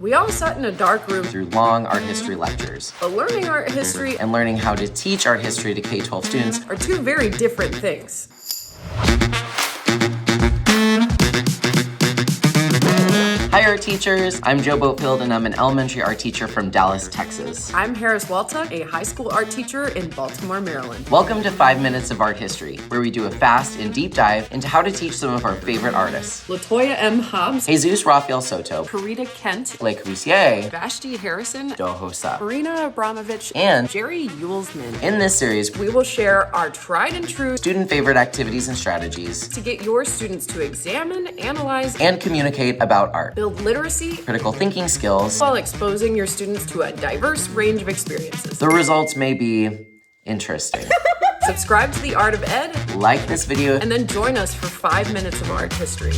We all sat in a dark room through long art history lectures. but learning art history And learning how to teach art history to K-12 students. are two very different things. Hi art teachers, I'm Joe Boatfield and I'm an elementary art teacher from Dallas, Texas. I'm Harris Waltuck, a high school art teacher in Baltimore, Maryland. Welcome to 5 Minutes of Art History, where we do a fast and deep dive into how to teach some of our favorite artists. Latoya M. Hobbs, Jesus Raphael Soto, Karita Kent, Le Corbusier, Vashti Harrison, Dohosa. Marina Abramovich, And Jerry Yulesman. in this series, We will share our tried and true student favorite activities and strategies, to get your students to examine, analyze, and communicate about art, build literacy critical thinking skills. while exposing your students to a diverse range of experiences. The results may be interesting. Subscribe to The Art of Ed, Like this video and then join us for 5 minutes of art history.